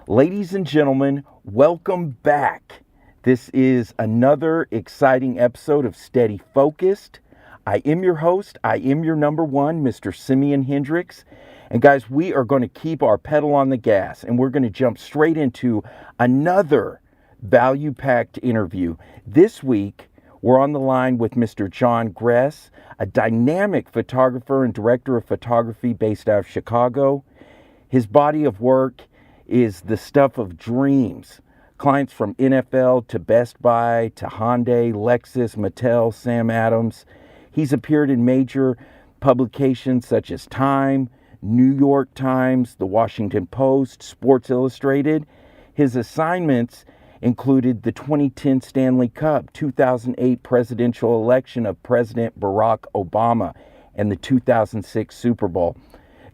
Ladies and gentlemen, welcome back. This is another exciting episode of Steady Focused. I am your host. I am your number one, Mr. SimeonHendrix. And guys, we are going to keep our pedal on the gas and we're going to jump straight into another value-packed interview. This week, we're on the line with Mr. John Gress, a dynamic photographer and director of photography based out of Chicago. His body of work is the stuff of dreams. Clients from NFL to Best Buy to Hyundai, Lexus, Mattel, Sam Adams. He's appeared in major publications such as Time, New York Times, The Washington Post, Sports Illustrated. His assignments included the 2010 Stanley Cup, 2008 presidential election of President Barrak Obama, and the 2006 Super Bowl.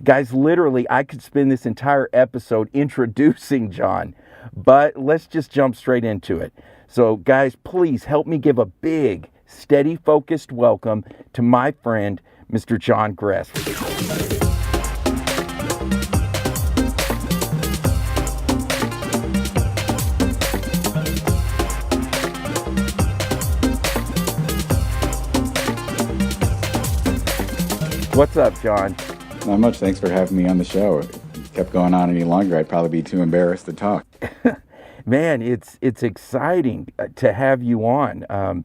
Guys, literally, I could spend this entire episode introducing John, but let's just jump straight into it. So, guys, please help me give a big, steady, focused welcome to my friend, Mr. John Gress. What's up, John? Not much. Thanks for having me on the show. If it kept going on any longer, I'd probably be too embarrassed to talk. Man, it's exciting to have you on.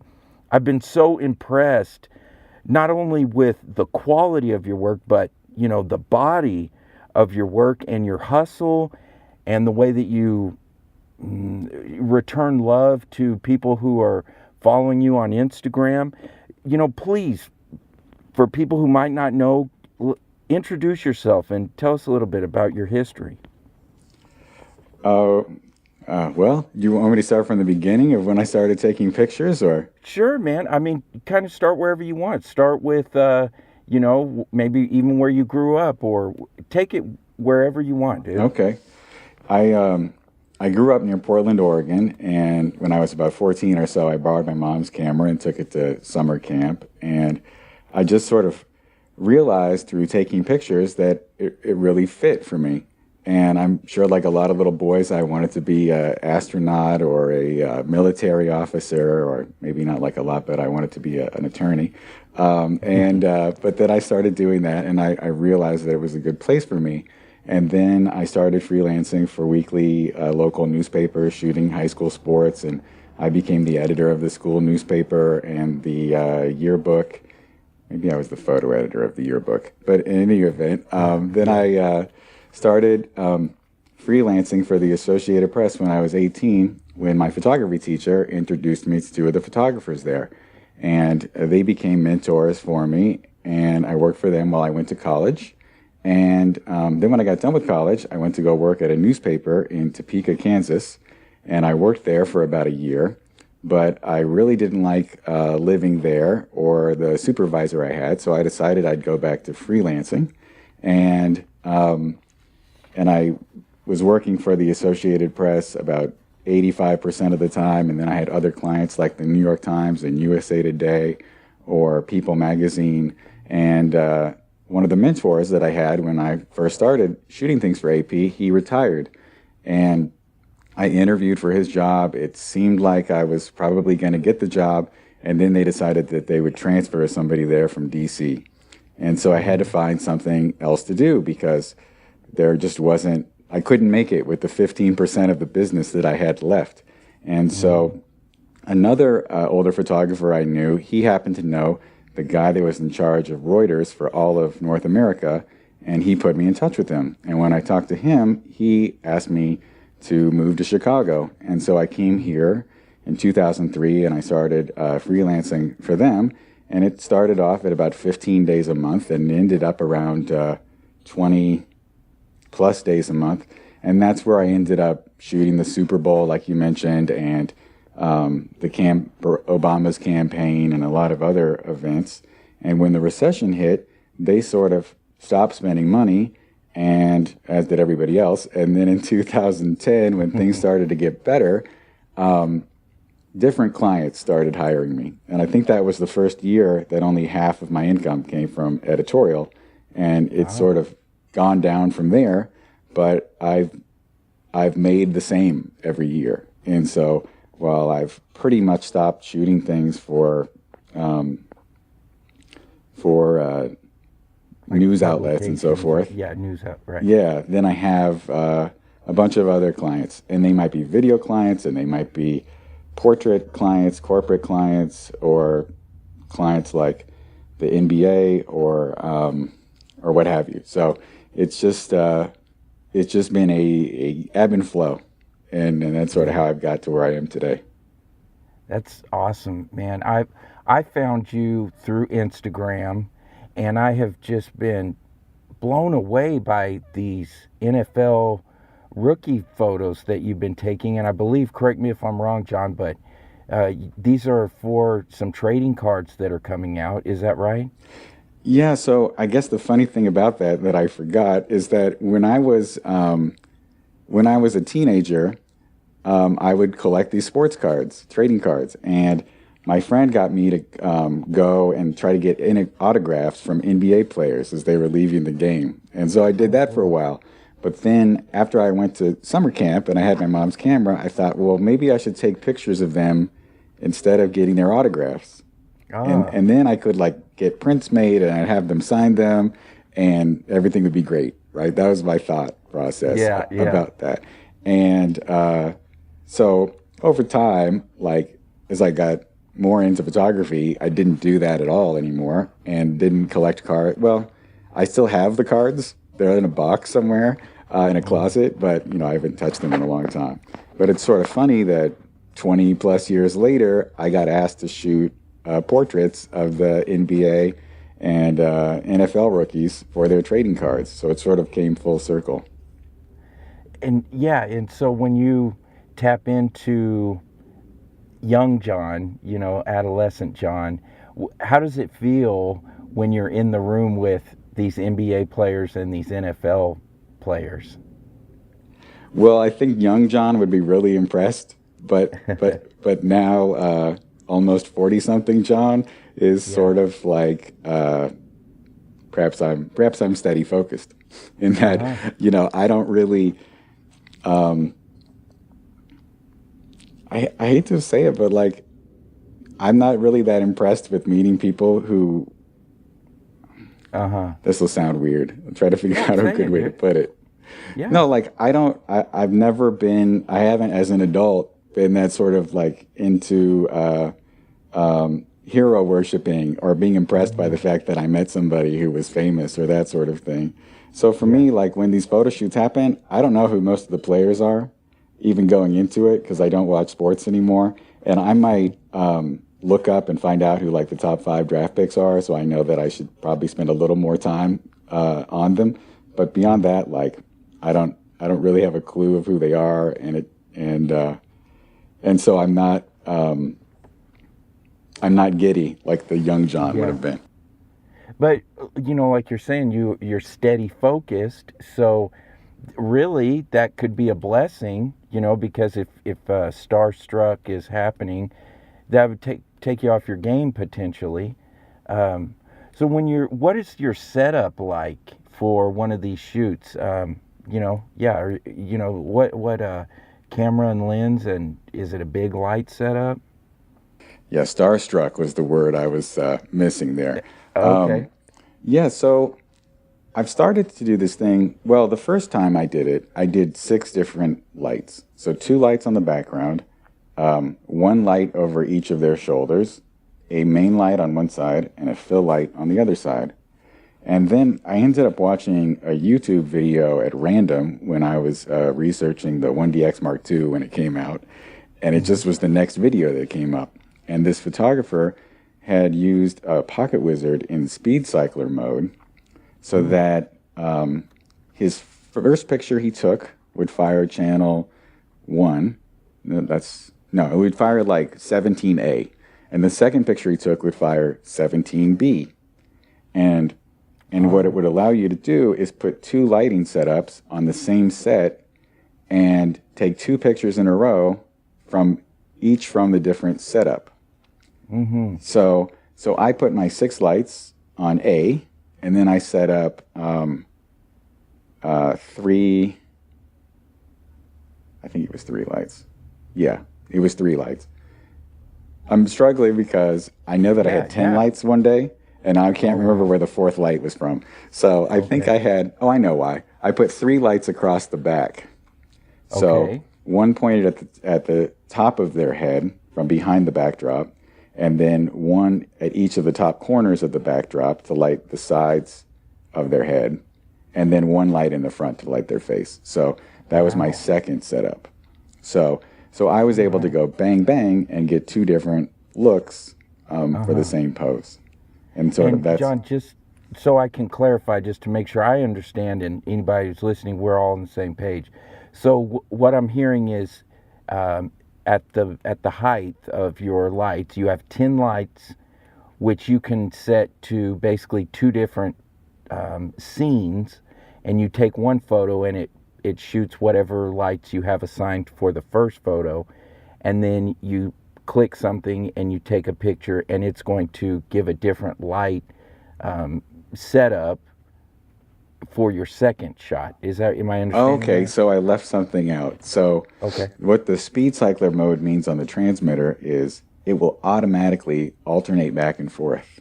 I've been so impressed, not only with the quality of your work, but the body of your work and your hustle, and the way that you return love to people who are following you on Instagram. Please, for people who might not know, introduce yourself and tell us a little bit about your history. Well, do you want me to start from the beginning of when I started taking pictures, or? Sure, man. I mean, kind of start wherever you want. Start with, maybe even where you grew up, or take it wherever you want, dude. Okay. I grew up near Portland, Oregon, and when I was about 14 or so, I borrowed my mom's camera and took it to summer camp, and I just sort of realized through taking pictures that it really fit for me. And I'm sure, like a lot of little boys, I wanted to be an astronaut or a military officer, or maybe not like a lot, but I wanted to be an attorney. But then I started doing that, and I realized that it was a good place for me. And then I started freelancing for weekly local newspapers, shooting high school sports, and I became the editor of the school newspaper and the yearbook. Maybe I was the photo editor of the yearbook. But in any event, then I started freelancing for the Associated Press when I was 18, when my photography teacher introduced me to two of the photographers there. And they became mentors for me, and I worked for them while I went to college. And then when I got done with college, I went to go work at a newspaper in Topeka, Kansas, and I worked there for about a year. But I really didn't like living there or the supervisor I had, so I decided I'd go back to freelancing. And I was working for the Associated Press about 85% of the time, and then I had other clients like the New York Times and USA Today or People Magazine. And one of the mentors that I had when I first started shooting things for AP, he retired. And I interviewed for his job. It seemed like I was probably going to get the job, and then they decided that they would transfer somebody there from DC. And so I had to find something else to do because there just wasn't, I couldn't make it with the 15% of the business that I had left. And so another older photographer I knew, he happened to know the guy that was in charge of Reuters for all of North America, and he put me in touch with him. And when I talked to him, he asked me to move to Chicago. And so I came here in 2003 and I started freelancing for them. And it started off at about 15 days a month and ended up around 20 plus days a month. And that's where I ended up shooting the Super Bowl, like you mentioned, and Obama's campaign and a lot of other events. And when the recession hit, they sort of stopped spending money, and as did everybody else. And then in 2010, when things started to get better, different clients started hiring me. And I think that was the first year that only half of my income came from editorial. And it's sort of gone down from there. But I've I've made the same every year. And so while I've pretty much stopped shooting things for Like news outlets and so forth. Yeah, news out, right. Yeah, then I have a bunch of other clients, and they might be video clients, and they might be portrait clients, corporate clients, or clients like the NBA or what have you. So it's just been a ebb and flow, and that's sort of how I've got to where I am today. That's awesome, man. I found you through Instagram, and I have just been blown away by these NFL rookie photos that you've been taking. And I believe, correct me if I'm wrong, John, but these are for some trading cards that are coming out. Is that right? Yeah. So I guess the funny thing about that I forgot is that when I was a teenager, I would collect these sports cards, trading cards, and my friend got me to go and try to get autographs from NBA players as they were leaving the game. And so I did that for a while. But then after I went to summer camp and I had my mom's camera, I thought, well, maybe I should take pictures of them instead of getting their autographs. And then I could like get prints made and I'd have them sign them and everything would be great, right? That was my thought process about that. And so over time, like as I got more into photography, I didn't do that at all anymore and didn't collect cards. Well, I still have the cards. They're in a box somewhere in a closet, but I haven't touched them in a long time. But it's sort of funny that 20 plus years later, I got asked to shoot portraits of the NBA and NFL rookies for their trading cards. So it sort of came full circle. And and so when you tap into young John, adolescent John, how does it feel when you're in the room with these NBA players and these NFL players? Well, I think young John would be really impressed, but now almost 40-something John is sort of like perhaps I'm steady focused in that I don't really I hate to say it, but like I'm not really that impressed with meeting people who this will sound weird. I'll try to figure out a good way to put it. Yeah. No, like I haven't as an adult been that sort of like into hero worshiping or being impressed by the fact that I met somebody who was famous or that sort of thing. So for me, like when these photo shoots happen, I don't know who most of the players are, even going into it, because I don't watch sports anymore. And I might look up and find out who like the top 5 draft picks are, so I know that I should probably spend a little more time on them. But beyond that, like I don't really have a clue of who they are, and so I'm not giddy like the young John would have been. But like you're saying, you're steady focused, so really that could be a blessing, because if starstruck is happening, that would take you off your game potentially. So what is your setup like for one of these shoots? What camera and lens, and is it a big light setup? Yeah, starstruck was the word I was missing there. Okay. So I've started to do this thing. Well, the first time I did it, I did 6 different lights. So 2 lights on the background, 1 light over each of their shoulders, a main light on one side, and a fill light on the other side. And then I ended up watching a YouTube video at random when I was researching the 1DX Mark II when it came out. And it just was the next video that came up. And this photographer had used a Pocket Wizard in speed cycler mode so that his first picture he took would fire channel 1. It would fire like 17A. And the second picture he took would fire 17B. And what it would allow you to do is put 2 lighting setups on the same set and take 2 pictures in a row from the different setup. Mm-hmm. So I put my 6 lights on A, and then I set up 3 I think it was 3 lights. Yeah, it was 3 lights. I'm struggling because I know that I had 10 lights one day, and I can't remember where the 4th light was from. So I think I had, I know why. I put 3 lights across the back. So one pointed at the top of their head from behind the backdrop, and then one at each of the top corners of the backdrop to light the sides of their head, and then one light in the front to light their face. So that was my second setup. So I was able to go bang, bang, and get 2 different looks for the same pose. And sort of that's... John, just so I can clarify, just to make sure I understand, and anybody who's listening, we're all on the same page. So what I'm hearing is at the height of your lights, you have 10 lights, which you can set to basically 2 different scenes, and you take one photo and it shoots whatever lights you have assigned for the first photo, and then you click something and you take a picture, and it's going to give a different light setup for your second shot. Am I understanding? Okay, that? so I left something out. So what the speed cycler mode means on the transmitter is it will automatically alternate back and forth.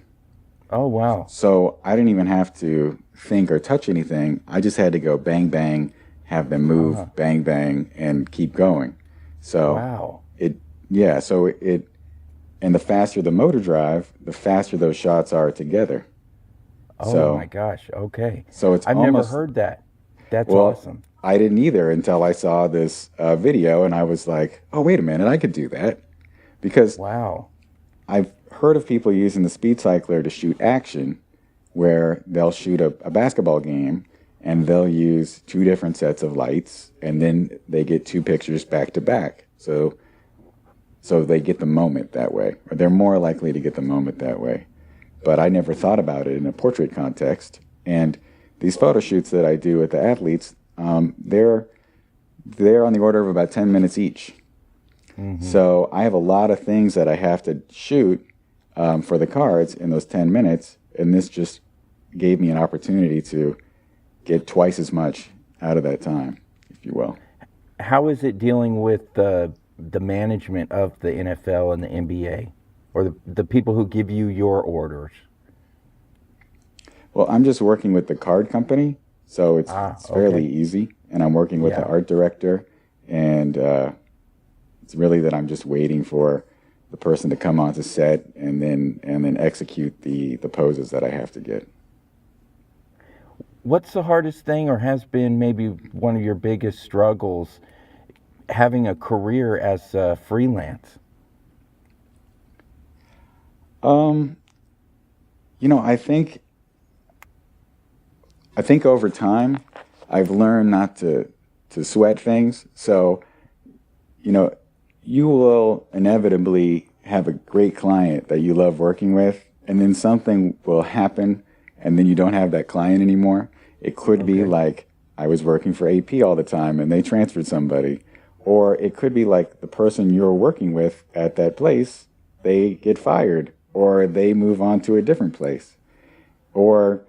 Oh, wow. So I didn't even have to think or touch anything. I just had to go bang, bang, have them move, bang, bang, and keep going. So and the faster the motor drive, the faster those shots are together. Oh my gosh, okay. So I've never heard that. That's awesome. I didn't either until I saw this video, and I was like, oh, wait a minute, I could do that. Because I've heard of people using the speed cycler to shoot action, where they'll shoot a basketball game, and they'll use 2 different sets of lights, and then they get 2 pictures back to back. So they get the moment that way, or they're more likely to get the moment that way. But I never thought about it in a portrait context. And these photo shoots that I do with the athletes, they're on the order of about 10 minutes each. Mm-hmm. So I have a lot of things that I have to shoot for the cards in those 10 minutes. And this just gave me an opportunity to get twice as much out of that time, if you will. How is it dealing with the management of the NFL and the NBA? Or the people who give you your orders? Well, I'm just working with the card company, so it's fairly easy. And I'm working with the art director, and it's really that I'm just waiting for the person to come onto set and then execute the poses that I have to get. What's the hardest thing, or has been maybe one of your biggest struggles, having a career as a freelance? I think over time I've learned not to sweat things. So, you will inevitably have a great client that you love working with, and then something will happen and then you don't have that client anymore. It could be like I was working for AP all the time and they transferred somebody, or it could be like the person you're working with at that place, they get fired, or they move on to a different place, or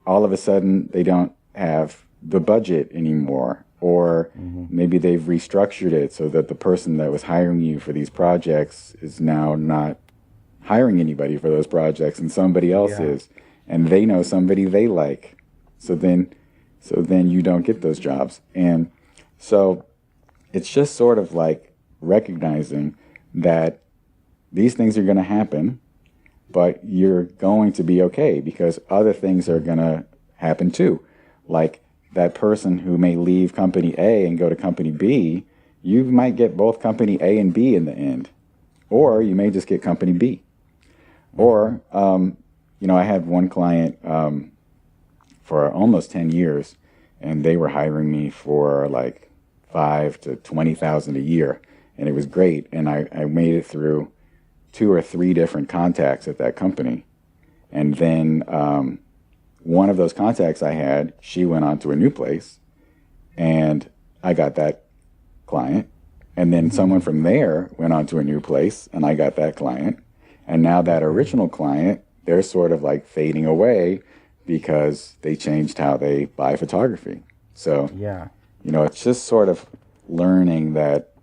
all of a sudden they don't have the budget anymore, or maybe they've restructured it so that the person that was hiring you for these projects is now not hiring anybody for those projects, and somebody else is, and they know somebody they like. So then you don't get those jobs. And so it's just sort of like recognizing that these things are going to happen, but you're going to be okay because other things are going to happen too. Like that person who may leave company A and go to company B, you might get both company A and B in the end. Or you may just get company B. Or, I had one client for almost 10 years, and they were hiring me for like $5,000 to $20,000 a year. And it was great. And I made it through 2 or 3 different contacts at that company. And then one of those contacts I had, she went on to a new place, and I got that client. And then someone from there went on to a new place, and I got that client. And now that original client, they're sort of like fading away because they changed how they buy photography. So, it's just sort of learning that,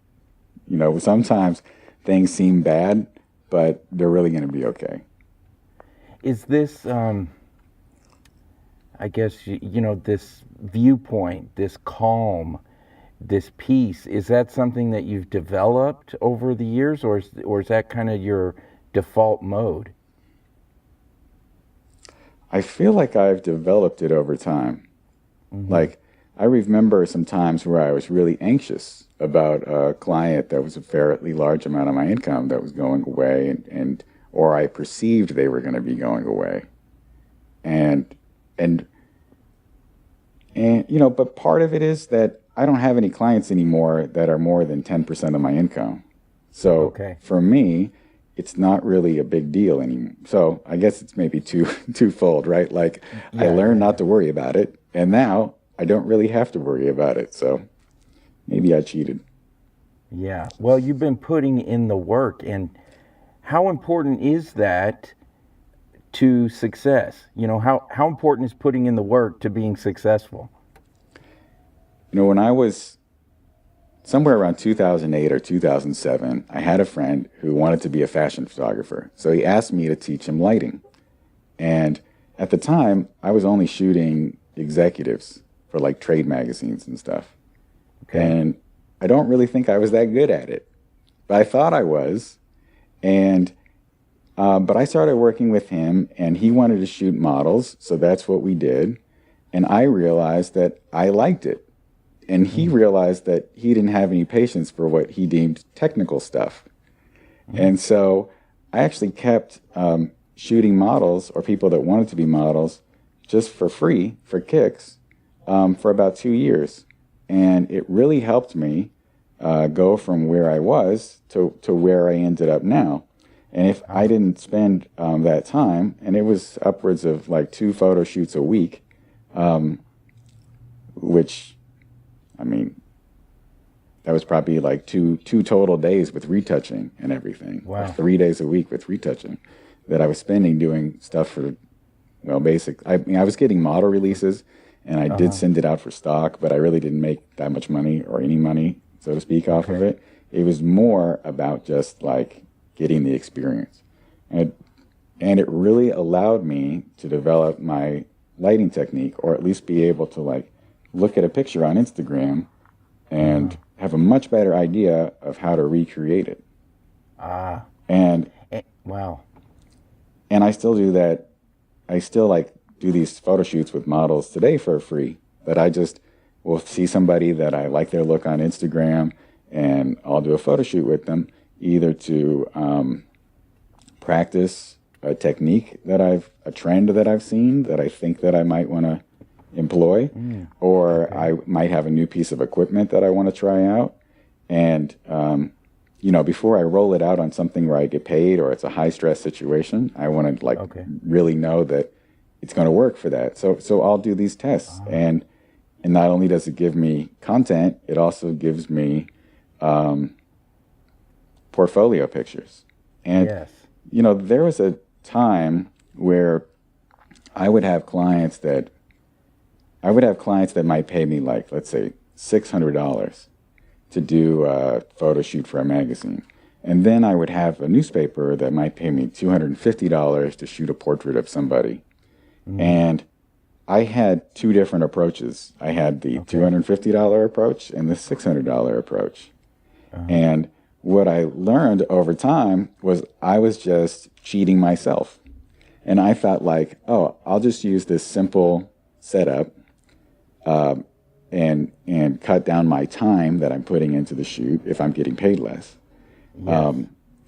sometimes things seem bad, but they're really going to be okay. Is this, I guess, this viewpoint, this calm, this peace, is that something that you've developed over the years, or is that kind of your default mode? I feel like I've developed it over time. Mm-hmm. Like, I remember some times where I was really anxious about a client that was a fairly large amount of my income that was going away, or I perceived they were going to be going away. And but part of it is that I don't have any clients anymore that are more than 10% of my income. So for me, it's not really a big deal anymore. So I guess it's maybe twofold, right? Like, I learned not to worry about it, and now I don't really have to worry about it. So maybe I cheated. Yeah. Well, you've been putting in the work, and how important is that to success? How important is putting in the work to being successful? When I was somewhere around 2008 or 2007, I had a friend who wanted to be a fashion photographer. So he asked me to teach him lighting. And at the time, I was only shooting executives for like trade magazines and stuff. Okay. And I don't really think I was that good at it, but I thought I was. And but I started working with him, and he wanted to shoot models, so that's what we did. And I realized that I liked it. And he realized that he didn't have any patience for what he deemed technical stuff. And so I actually kept shooting models, or people that wanted to be models, just for free, for kicks, for about 2 years. And it really helped me go from where I was to where I ended up now. And if I didn't spend that time, and it was upwards of like 2 photo shoots a week, which, I mean, that was probably like two total days with retouching and everything. Wow. 3 days a week with retouching that I was spending doing stuff for, I was getting model releases, and I did send it out for stock, but I really didn't make that much money, or any money, so to speak, off of it. It was more about just like getting the experience. And it really allowed me to develop my lighting technique, or at least be able to like look at a picture on Instagram and have a much better idea of how to recreate it. Wow. And I still do that. I still like do these photo shoots with models today for free, that I just will see somebody that I like their look on Instagram, and I'll do a photo shoot with them, either to practice a technique a trend that I've seen that I think that I might want to employ, or I might have a new piece of equipment that I want to try out. And, before I roll it out on something where I get paid, or it's a high stress situation, I want to really know that it's going to work for that. So I'll do these tests, and not only does it give me content, it also gives me portfolio pictures. And, there was a time where I would have clients that might pay me, like, let's say $600 to do a photo shoot for a magazine. And then I would have a newspaper that might pay me $250 to shoot a portrait of somebody. And I had 2 different approaches. I had the $250 approach and the $600 approach. And what I learned over time was I was just cheating myself. And I thought like, I'll just use this simple setup and cut down my time that I'm putting into the shoot if I'm getting paid less,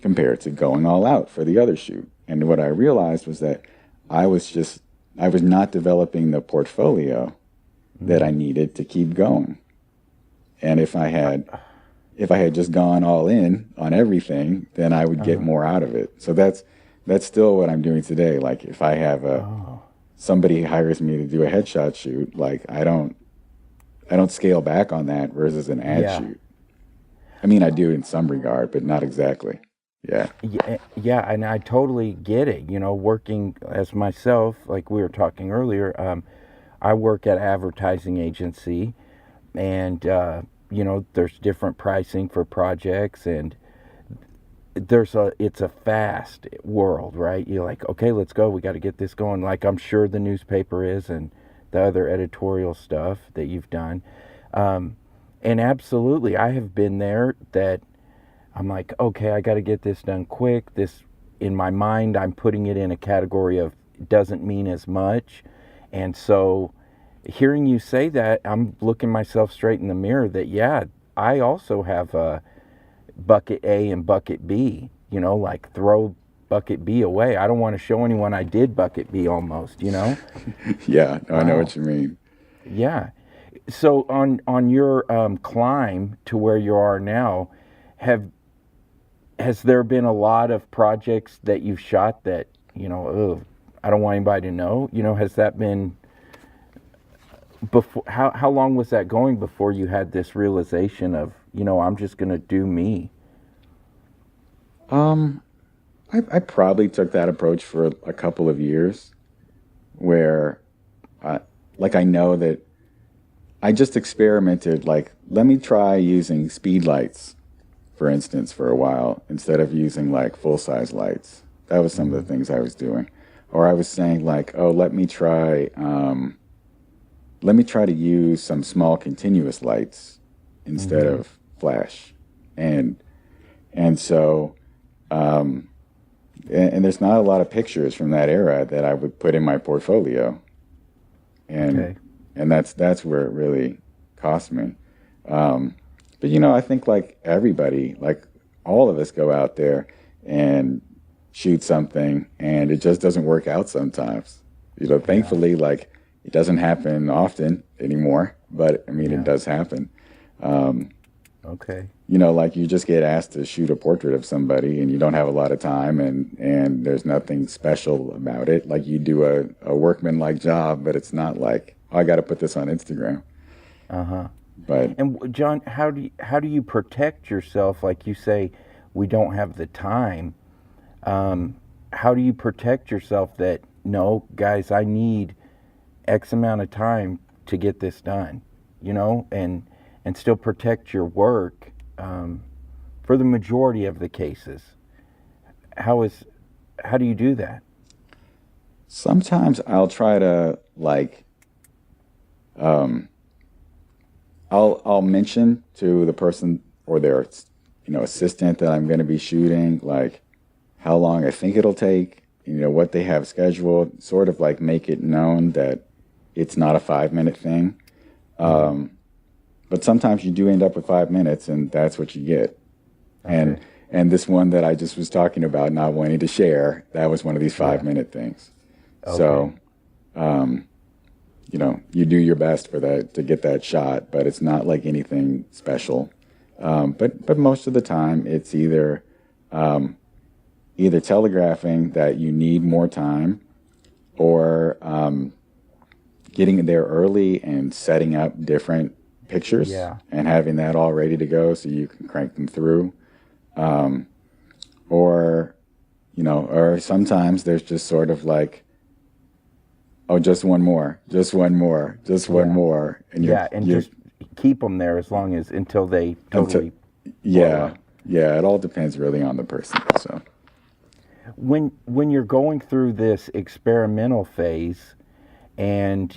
compared to going all out for the other shoot. And what I realized was that I was not developing the portfolio that I needed to keep going. And if I had just gone all in on everything, then I would get more out of it. So that's still what I'm doing today. Like, if I have somebody hires me to do a headshot shoot, like I don't scale back on that versus an ad shoot. I mean, I do in some regard, but not exactly. Yeah, and I totally get it. Working as myself, like we were talking earlier, I work at an advertising agency, and there's different pricing for projects, and it's a fast world, right? You're like, okay, let's go. We got to get this going. Like I'm sure the newspaper is, and the other editorial stuff that you've done. And absolutely, I have been there that I'm like, okay, I got to get this done quick. This, in my mind, I'm putting it in a category of doesn't mean as much. And so hearing you say that, I'm looking myself straight in the mirror that, yeah, I also have a bucket A and bucket B, like throw bucket B away. I don't want to show anyone I did bucket B almost, Yeah, I know Wow. what you mean. Yeah. So on your climb to where you are now, has there been a lot of projects that you've shot that, I don't want anybody to know? Has that been before? How long was that going before you had this realization of, I'm just going to do me? Um, I probably took that approach for a couple of years where, I, like, I know that I just experimented, like, let me try using speed lights, for instance, for a while, instead of using like full-size lights. That was some of the things I was doing. Or I was saying like, oh, let me try to use some small continuous lights instead of flash. And and so and there's not a lot of pictures from that era that I would put in my portfolio. And Okay. and that's where it really cost me. But I think like everybody, like all of us go out there and shoot something and it just doesn't work out sometimes. Yeah. Thankfully, like it doesn't happen often anymore, but I mean, it Yeah. does happen. Um, Okay. like you just get asked to shoot a portrait of somebody and you don't have a lot of time and there's nothing special about it. Like you do a workman-like job, but it's not like, oh, I got to put this on Instagram. Uh-huh. But And John, how do you protect yourself? Like you say, we don't have the time. How do you protect yourself that, no, guys, I need X amount of time to get this done, and still protect your work for the majority of the cases? How do you do that? sometimes I'll try to like, um, I'll mention to the person or their assistant that I'm going to be shooting like how long I think it'll take, what they have scheduled, sort of like make it known that it's not a 5 minute thing. Um, but sometimes you do end up with 5 minutes, and that's what you get. And Okay. and this one that I just was talking about, not wanting to share, that was one of these five Yeah. minute things. Okay. So, um, you do your best for that to get that shot, but it's not like anything special. But most of the time, it's um, either telegraphing that you need more time, or getting there early and setting up different pictures Yeah. and having that all ready to go so you can crank them through. Um, or or sometimes there's just sort of like, oh, just one more, just one more, just one Yeah. more, and Yeah. And you just keep them there as long as until they until totally blow yeah, up. yeah, it all depends really on the person. So When you're going through this experimental phase and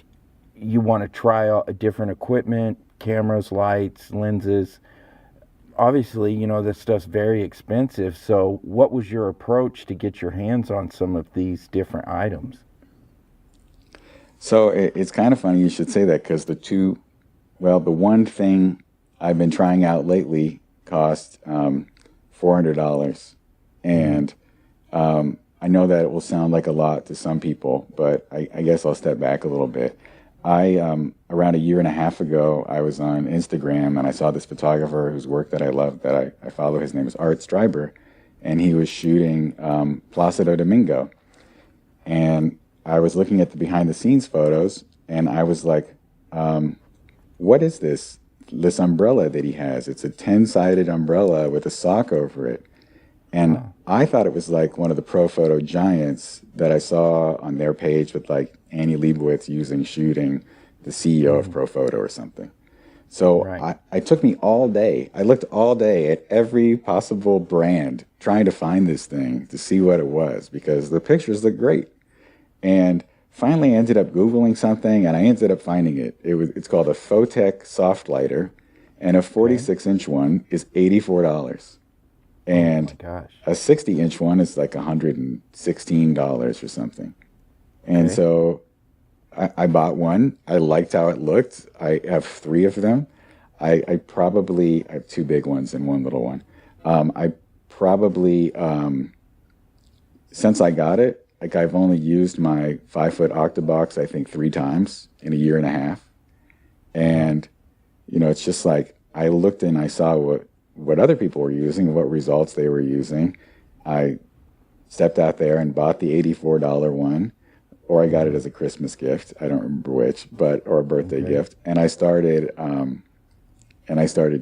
you want to try out a different equipment, cameras, lights, lenses, obviously, this stuff's very expensive. So, what was your approach to get your hands on some of these different items? it's kind of funny you should say that because the one thing I've been trying out lately cost $400, Mm-hmm. and I know that it will sound like a lot to some people, but I guess I'll step back a little bit. Around a year and a half ago, I was on Instagram and I saw this photographer whose work that I love, that I follow. His name is Art Streiber, and he was shooting Placido Domingo. And I was looking at the behind the scenes photos and I was like, what is this umbrella that he has? It's a 10-sided umbrella with a sock over it. And Wow. I thought it was like one of the pro photo giants that I saw on their page with like Annie Leibovitz shooting the CEO of Pro Photo or something. So Right. I took me all day. I looked all day at every possible brand trying to find this thing to see what it was because the pictures look great. And finally I ended up Googling something and I ended up finding it. It's called a Photech soft lighter, and a Okay. 46-inch one is $84. Oh my And gosh. a 60-inch one is like $116 or something. And Okay. so I bought one. I liked how it looked. I have three of them. I have two big ones and one little one. I probably, since I got it, like I've only used my 5-foot Octobox, I think 3 times in a year and a half. And, it's just like I looked and I saw what other people were using, what results they were using. I stepped out there and bought the $84 one, or I got it as a Christmas gift. I don't remember which, or a birthday Okay. gift. And I started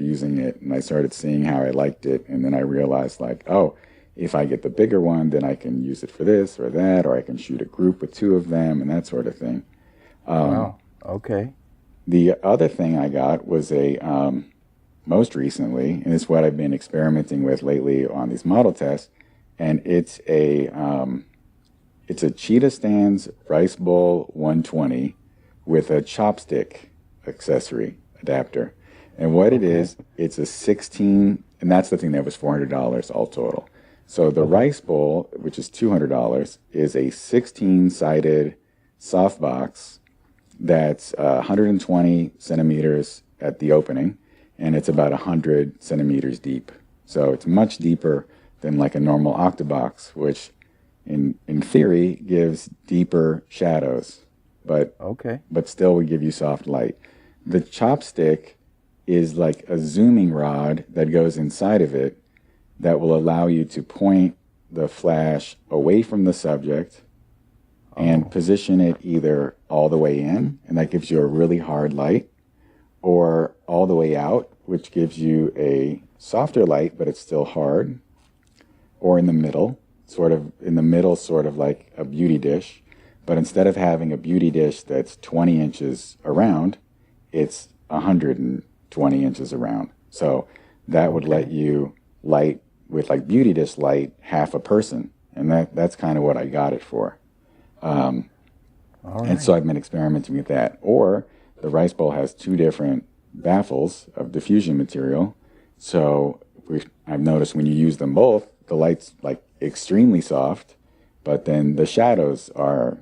using it, and I started seeing how I liked it. And then I realized, like, oh, if I get the bigger one, then I can use it for this or that, or I can shoot a group with 2 of them and that sort of thing. Wow. Okay. The other thing I got was most recently, and it's what I've been experimenting with lately on these model tests, and it's a CheetahStand's RiceBowl 120 with a chopstick accessory adapter. And what it is, it's a 16, and that's the thing that was $400 all total. So the RiceBowl, which is $200, is a 16-sided softbox that's 120 centimeters at the opening, and it's about 100 centimeters deep. So it's much deeper than like a normal Octobox, which in theory gives deeper shadows, but Okay. still would give you soft light. The chopstick is like a zooming rod that goes inside of it that will allow you to point the flash away from the subject and position it either all the way in, and that gives you a really hard light, or all the way out, which gives you a softer light, but it's still hard, or in the middle, sort of like a beauty dish. But instead of having a beauty dish that's 20 inches around, it's 120 inches around. So that would let you light with like beauty dish light half a person. And that's kind of what I got it for. All And right. so I've been experimenting with that. Or the RiceBowl has 2 different baffles of diffusion material. So I've noticed when you use them both, the light's like extremely soft, but then the shadows are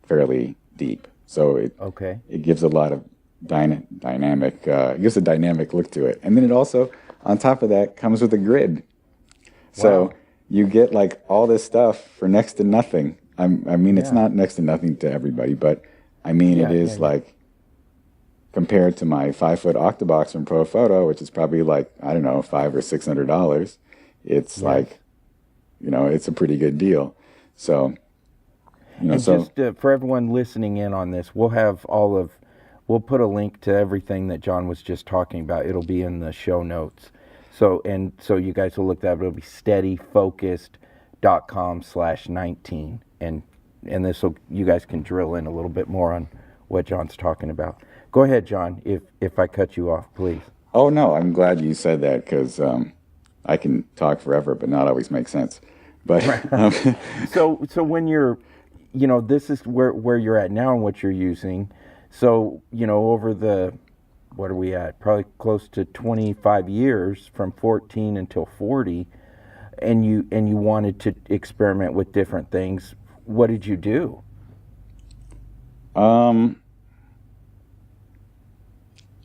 fairly deep. So Okay. it gives a lot of dynamic, it gives a dynamic look to it. And then it also, on top of that, comes with a grid. So Wow. you get like all this stuff for next to nothing. I mean, it's Yeah. not next to nothing to everybody, but I mean, Yeah, it is yeah, yeah. like compared to my 5-foot Octobox from Pro Photo, which is probably like, I don't know, $500 or $600. It's like, it's a pretty good deal. So, And so just for everyone listening in on this, we'll put a link to everything that John was just talking about. It'll be in the show notes. So you guys will look that up. It'll be steadyfocused.com/19. And you guys can drill in a little bit more on what John's talking about. Go ahead, John, if I cut you off, please. oh no, I'm glad you said that because I can talk forever, but not always make sense. But So when you're, this is where you're at now and what you're using. So, over what are we at? Probably close to 25 years from 14 until 40, and you wanted to experiment with different things. What did you do?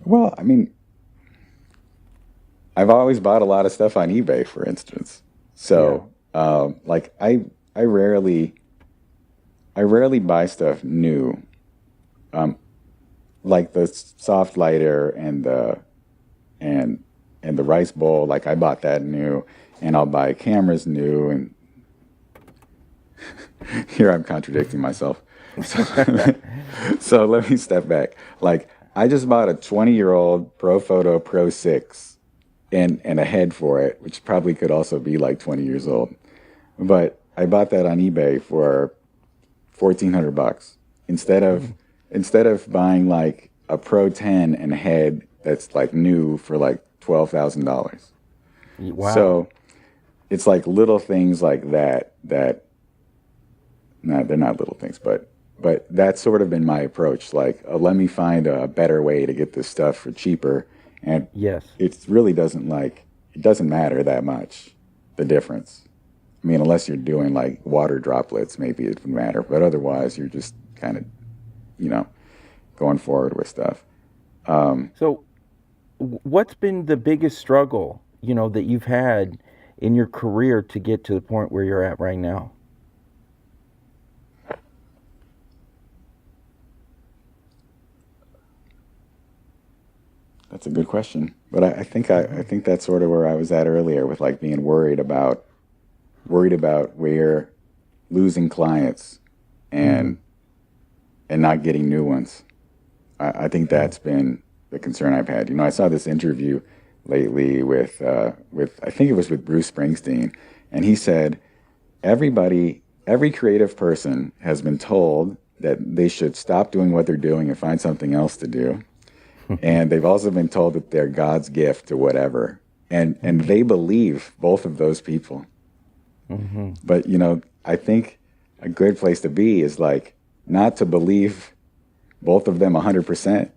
well, I mean, I've always bought a lot of stuff on eBay, for instance. So, like I rarely buy stuff new. Like the soft lighter and the RiceBowl, like I bought that new, and I'll buy cameras new, and here I'm contradicting myself. So let me step back. Like I just bought a 20-year-old Photo Pro 6 and a head for it, which probably could also be like 20 years old. But I bought that on eBay for $1,400 instead of buying like a Pro 10 and a head that's like new for like $12,000. Wow. So it's like little things like that no, they're not little things, but that's sort of been my approach. Like, let me find a better way to get this stuff for cheaper, and Yes. it really doesn't matter that much, the difference. I mean, unless you're doing like water droplets, maybe it would matter, but otherwise, you're just kind of, going forward with stuff. So, what's been the biggest struggle, that you've had in your career to get to the point where you're at right now? That's a good question, but I think that's sort of where I was at earlier with like being worried about where losing clients and not getting new ones. I think that's been the concern I've had. I saw this interview lately with I think it was with Bruce Springsteen, and he said every creative person has been told that they should stop doing what they're doing and find something else to do. And they've also been told that they're God's gift to whatever. And they believe both of those people. Mm-hmm. But, I think a good place to be is like not to believe both of them 100%,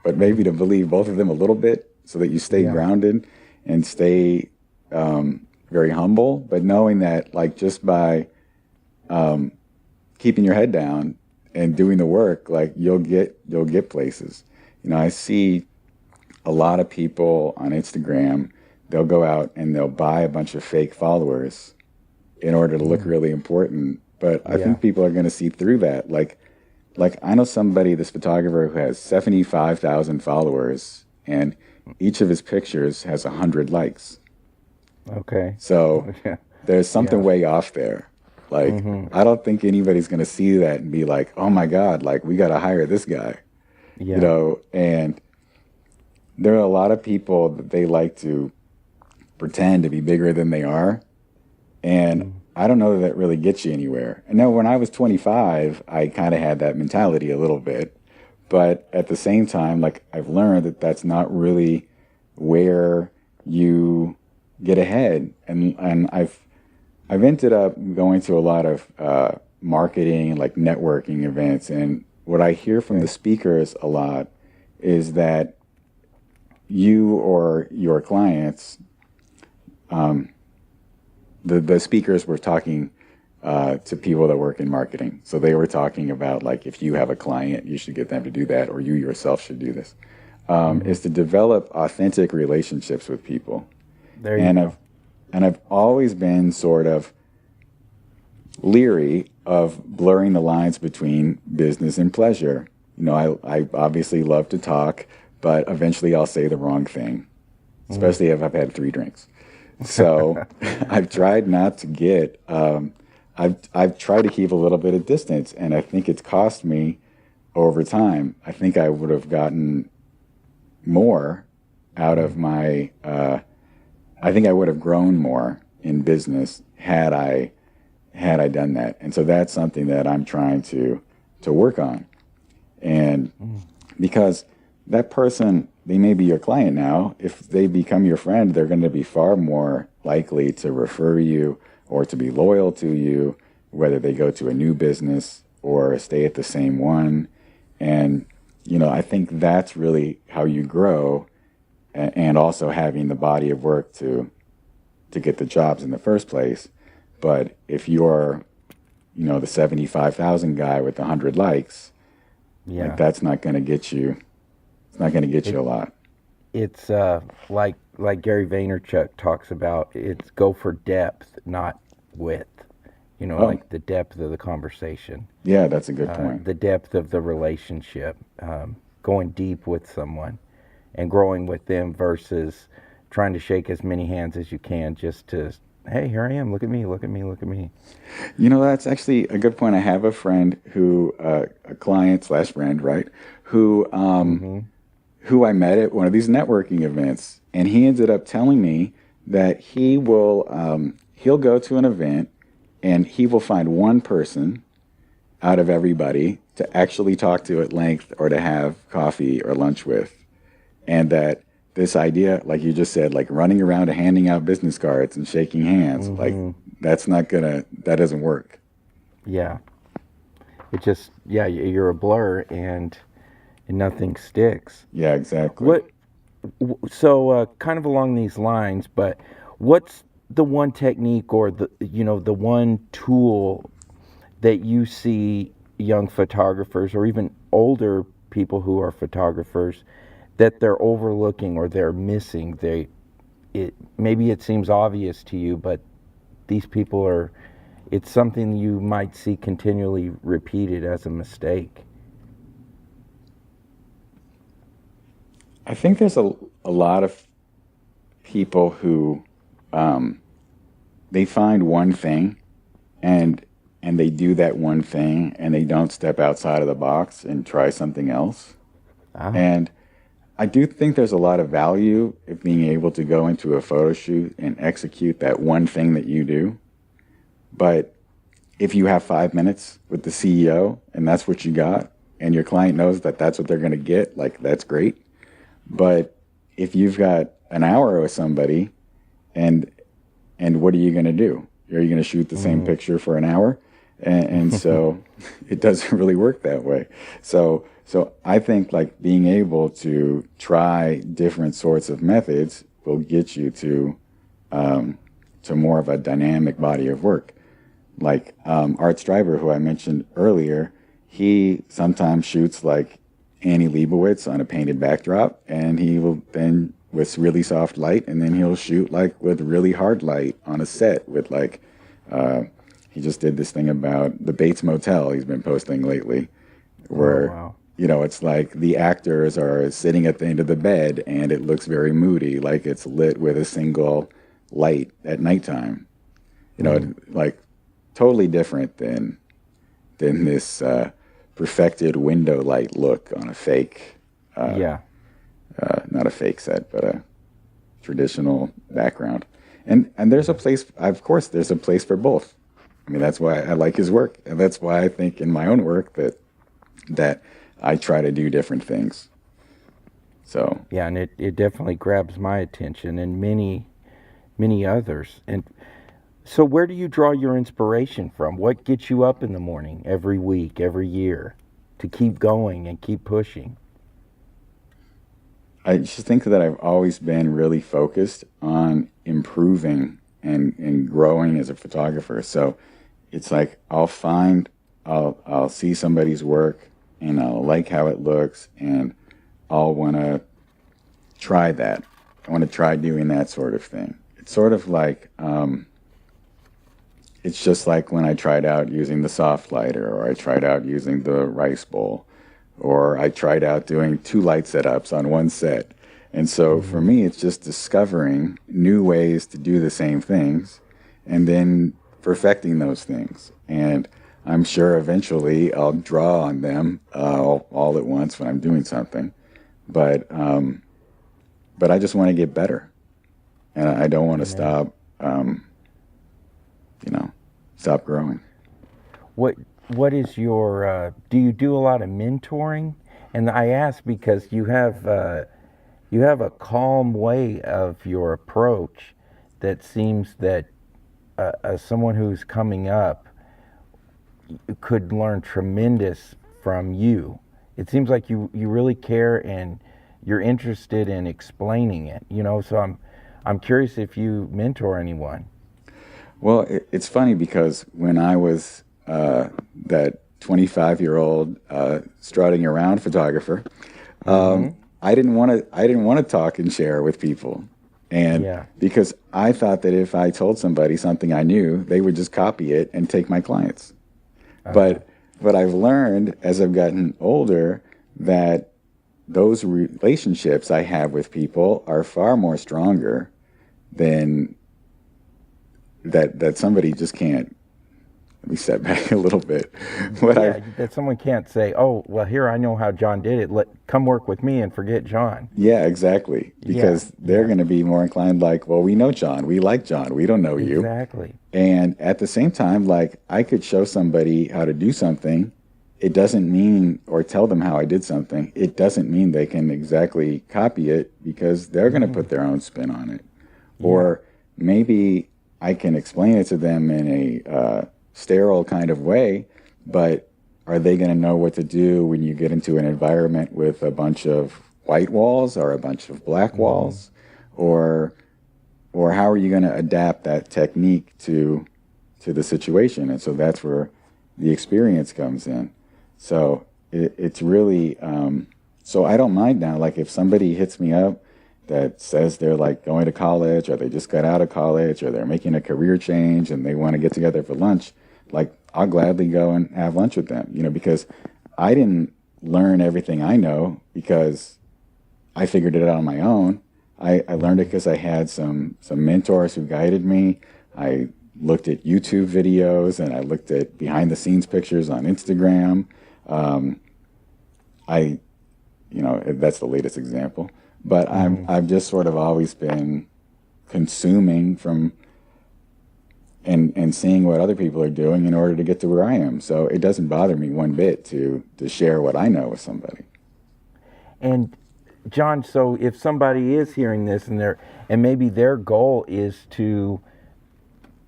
but maybe to believe both of them a little bit so that you stay grounded and stay very humble, but knowing that like just by keeping your head down and doing the work, like you'll get places. I see a lot of people on Instagram, they'll go out and they'll buy a bunch of fake followers in order to look really important. But I think people are going to see through that. Like I know this photographer who has 75,000 followers, and each of his pictures has 100 likes. Okay. So there's something way off there. Like, I don't think anybody's going to see that and be like, oh my God, like we got to hire this guy. Yeah. And there are a lot of people that they like to pretend to be bigger than they are. And I don't know that really gets you anywhere. And now when I was 25, I kind of had that mentality a little bit. But at the same time, like I've learned that that's not really where you get ahead. And I've ended up going to a lot of marketing, like networking events, and what I hear from the speakers a lot is that you or your clients, the speakers were talking to people that work in marketing. So they were talking about like if you have a client, you should get them to do that, or you yourself should do this. Is to develop authentic relationships with people. I've always been sort of leery of blurring the lines between business and pleasure. I obviously love to talk, but eventually I'll say the wrong thing, especially if I've had 3 drinks. So I've tried not to get, I've tried to keep a little bit of distance, and I think it's cost me over time. I think I would have gotten more out of my, I think I would have grown more in business had I done that. And so that's something that I'm trying to work on. And because that person, they may be your client now. If they become your friend, they're going to be far more likely to refer you or to be loyal to you, whether they go to a new business or stay at the same one. And, I think that's really how you grow, and also having the body of work to get the jobs in the first place. But if you're, the 75,000 guy with 100 likes, like that's not going to get you. It's not going to get you a lot. It's like Gary Vaynerchuk talks about. It's go for depth, not width. Like the depth of the conversation. Yeah, that's a good point. The depth of the relationship, going deep with someone, and growing with them versus trying to shake as many hands as you can just to. Hey, here I am. Look at me. Look at me. Look at me. That's actually a good point. I have a friend who, a client/friend, right? Who I met at one of these networking events, and he ended up telling me that he'll go to an event, and he will find one person out of everybody to actually talk to at length or to have coffee or lunch with. And that this idea, like you just said, like running around and handing out business cards and shaking hands, like that doesn't work. Yeah. It just, yeah, you're a blur and nothing sticks. Yeah, exactly. So kind of along these lines, but what's the one technique or the one tool that you see young photographers or even older people who are photographers that they're overlooking or they're missing? Maybe it seems obvious to you, but these people it's something you might see continually repeated as a mistake. I think there's a lot of people who they find one thing and they do that one thing and they don't step outside of the box and try something else. And I do think there's a lot of value in being able to go into a photo shoot and execute that one thing that you do. But if you have 5 minutes with the CEO and that's what you got, and your client knows that that's what they're going to get, like, that's great. But if you've got an hour with somebody, and what are you going to do? Are you going to shoot the same picture for an hour? And so it doesn't really work that way. So I think like being able to try different sorts of methods will get you to more of a dynamic body of work. Like Art Stryber, who I mentioned earlier, he sometimes shoots like Annie Leibovitz on a painted backdrop, and he will then with really soft light, and then he'll shoot like with really hard light on a set with like, he just did this thing about the Bates Motel he's been posting lately, where, it's like the actors are sitting at the end of the bed and it looks very moody, like it's lit with a single light at nighttime. Like totally different than this perfected window light look on a fake, not a fake set, but a traditional background. And there's a place, of course, there's a place for both. I mean, that's why I like his work. And that's why I think in my own work that I try to do different things. So. Yeah, and it definitely grabs my attention and many, many others. And so where do you draw your inspiration from? What gets you up in the morning, every week, every year, to keep going and keep pushing? I just think that I've always been really focused on improving and growing as a photographer. So it's like I'll see somebody's work and I'll like how it looks and I'll want to try that. I want to try doing that sort of thing. It's sort of like, it's just like when I tried out using the soft lighter, or I tried out using the RiceBowl, or I tried out doing 2 light setups on one set. And so for me, it's just discovering new ways to do the same things and then perfecting those things. And I'm sure eventually I'll draw on them all at once when I'm doing something. But I just want to get better. And I don't want to stop, stop growing. What is your, do you do a lot of mentoring? And I ask because you have a calm way of your approach that seems that someone who's coming up could learn tremendous from you. It seems like you really care and you're interested in explaining it, so I'm curious if you mentor anyone. Well, it's funny because when I was that 25-year-old strutting around photographer, I didn't want to talk and share with people, and because I thought that if I told somebody something I knew, they would just copy it and take my clients. But I've learned as I've gotten older that those relationships I have with people are far more stronger than that somebody just can't. Let me step back a little bit. That someone can't say, oh, well, here, I know how John did it. Come work with me and forget John. Yeah, exactly. Because they're going to be more inclined like, well, we know John. We like John. We don't know you. Exactly. And at the same time, like, I could show somebody how to do something it doesn't mean, or tell them how I did something, it doesn't mean they can exactly copy it, because they're going to put their own spin on it. Yeah. Or maybe I can explain it to them in a sterile kind of way, but are they going to know what to do when you get into an environment with a bunch of white walls or a bunch of black walls? Or how are you going to adapt that technique to the situation? And so that's where the experience comes in. So it's really, so I don't mind now. Like if somebody hits me up that says they're like going to college, or they just got out of college, or they're making a career change and they want to get together for lunch, like I'll gladly go and have lunch with them, because I didn't learn everything I know because I figured it out on my own. I learned it because I had some mentors who guided me. I looked at YouTube videos, and I looked at behind the scenes pictures on Instagram. That's the latest example. But I've just sort of always been consuming from and seeing what other people are doing in order to get to where I am. So it doesn't bother me one bit to share what I know with somebody. And John, so if somebody is hearing this and maybe their goal is to,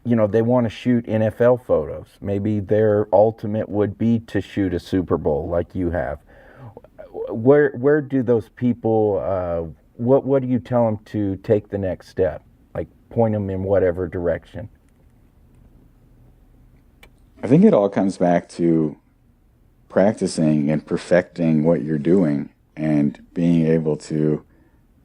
they want to shoot NFL photos. Maybe their ultimate would be to shoot a Super Bowl like you have. Where do those people, what do you tell them to take the next step? Like point them in whatever direction? I think it all comes back to practicing and perfecting what you're doing, and being able to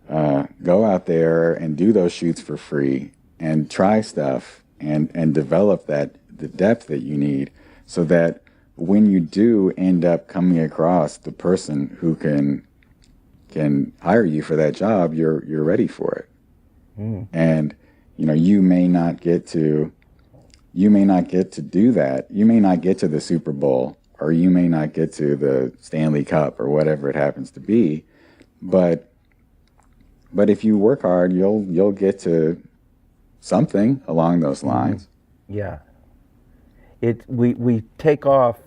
go out there and do those shoots for free and try stuff and develop the depth that you need, so that when you do end up coming across the person who can hire you for that job, you're ready for it. And you may not get to do that. You may not get to the Super Bowl, or you may not get to the Stanley Cup, or whatever it happens to be. But if you work hard, you'll get to something along those lines. Yeah. We take off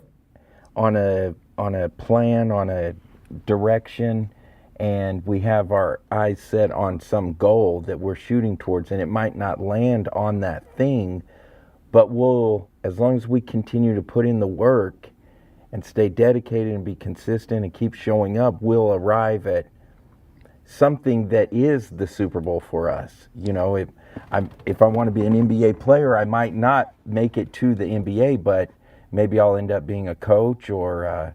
on a plan, on a direction, and we have our eyes set on some goal that we're shooting towards, and it might not land on that thing, but as long as we continue to put in the work and stay dedicated and be consistent and keep showing up, we'll arrive at something that is the Super Bowl for us. If I want to be an NBA player, I might not make it to the NBA, but maybe I'll end up being a coach or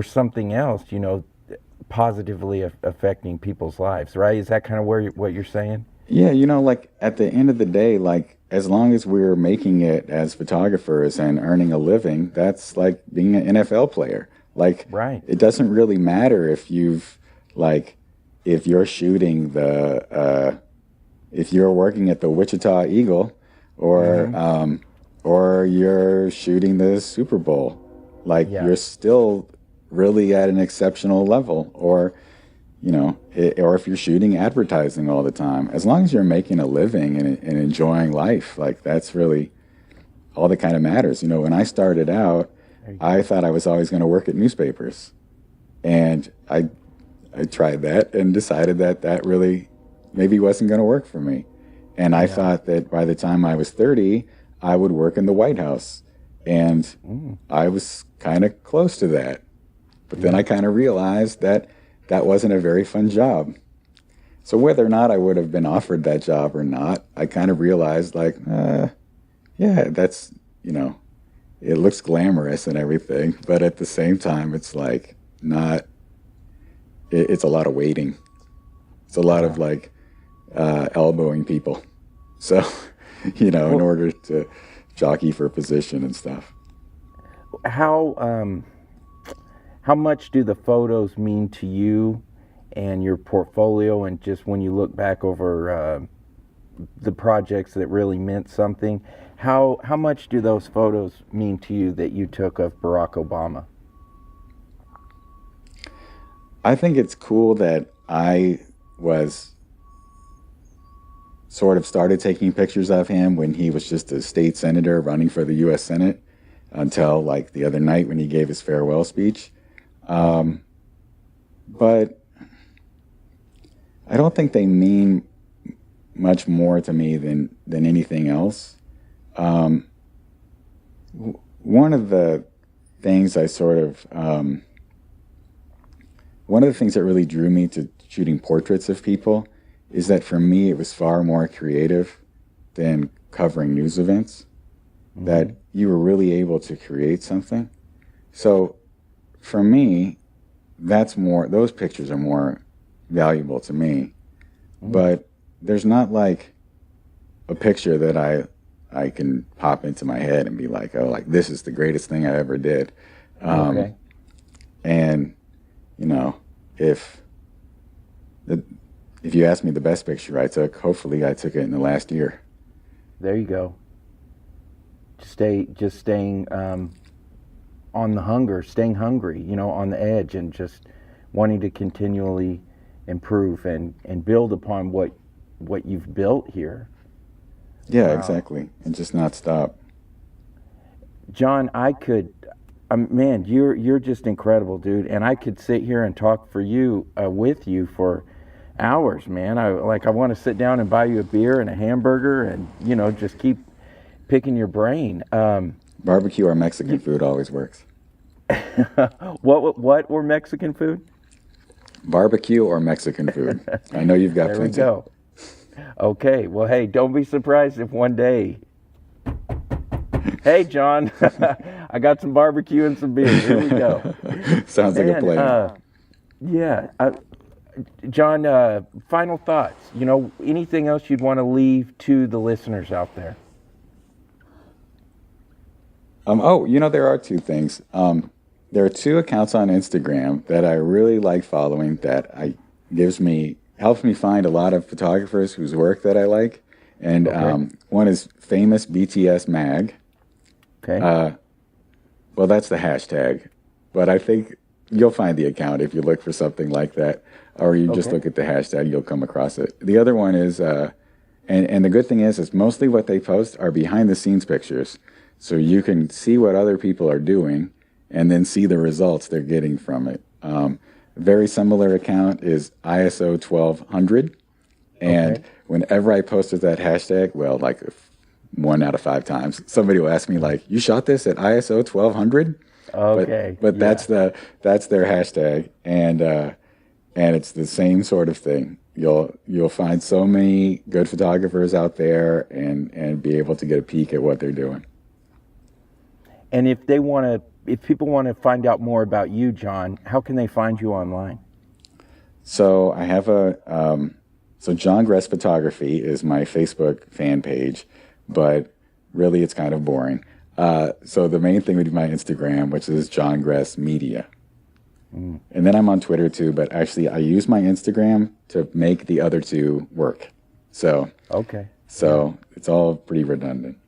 something else, positively affecting people's lives, right? Is that kind of what you're saying? Yeah, like at the end of the day, like as long as we're making it as photographers and earning a living, that's like being an NFL player. Like, right. It doesn't really matter if if you're shooting if you're working at the Wichita Eagle, or you're shooting the Super Bowl. Like, you're still really at an exceptional level, or if you're shooting advertising all the time. As long as you're making a living and enjoying life, like that's really all that kind of matters. When I started out, I thought I was always going to work at newspapers, and I tried that and decided that really maybe wasn't going to work for me. And I thought that by the time I was 30, I would work in the White House, and I was kind of close to that. But then I kind of realized that wasn't a very fun job. So whether or not I would have been offered that job or not, I kind of realized that's, it looks glamorous and everything, but at the same time, it's like not, it's a lot of waiting. It's a lot of elbowing people. So, in order to jockey for position and stuff. How much do the photos mean to you and your portfolio, and just when you look back over the projects that really meant something, how much do those photos mean to you that you took of Barack Obama? I think it's cool that I was sort of started taking pictures of him when he was just a state senator running for the U.S. Senate. until like the other night when he gave his farewell speech. But I don't think they mean much more to me than anything else. One of the things one of the things that really drew me to shooting portraits of people is that for me it was far more creative than covering news events, that you were really able to create something. So for me, those pictures are more valuable to me. But there's not like a picture that I can pop into my head and be like, oh, like this is the greatest thing I ever did. And you know, if you ask me the best picture I took, hopefully I took it in the last year. There you go. Just staying on the hunger, staying hungry, you know, on the edge, and just wanting to continually improve and build upon what you've built here. Yeah, exactly. And just not stop. John, man, you're just incredible, dude. And I could sit here and talk with you for hours, man. I want to sit down and buy you a beer and a hamburger and, you know, just keep picking your brain. Barbecue or Mexican food always works. What or Mexican food? Barbecue or Mexican food. I know you've got there plenty. There we go. Okay, well, hey, don't be surprised if one day, hey, John, I got some barbecue and some beer. Here we go. Sounds like a plan. John, final thoughts. You know, anything else you'd want to leave to the listeners out there? You know, there are two things. There are two accounts on Instagram that I really like following that helps me find a lot of photographers whose work that I like. And one is FamousBTSMag. Okay. Well, that's the hashtag, but I think you'll find the account if you look for something like that, or you just look at the hashtag, you'll come across it. The other one is, and the good thing is mostly what they post are behind the scenes pictures. So you can see what other people are doing and then see the results they're getting from it. Very similar account is ISO 1200. And whenever I posted that hashtag, well, like 1 out of 5 times, somebody will ask me like, you shot this at ISO 1200? Okay. But that's their hashtag. And it's the same sort of thing. You'll find so many good photographers out there and be able to get a peek at what they're doing. And if people want to find out more about you, John, how can they find you online? So I have so John Gress Photography is my Facebook fan page, but really it's kind of boring. So the main thing would be my Instagram, which is John Gress Media. And then I'm on Twitter too, but actually I use my Instagram to make the other two work. So it's all pretty redundant.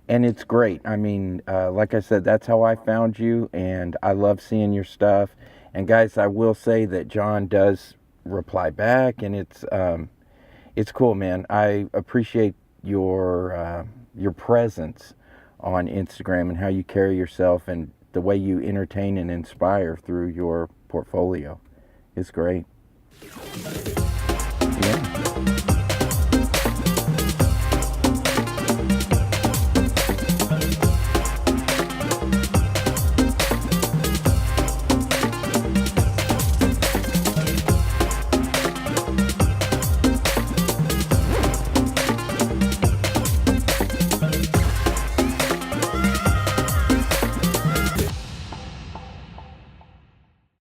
And it's great. I mean, like I said, that's how I found you, and I love seeing your stuff. And guys, I will say that John does reply back, and it's cool, man. I appreciate your presence on Instagram and how you carry yourself and the way you entertain and inspire through your portfolio. It's great. Yeah.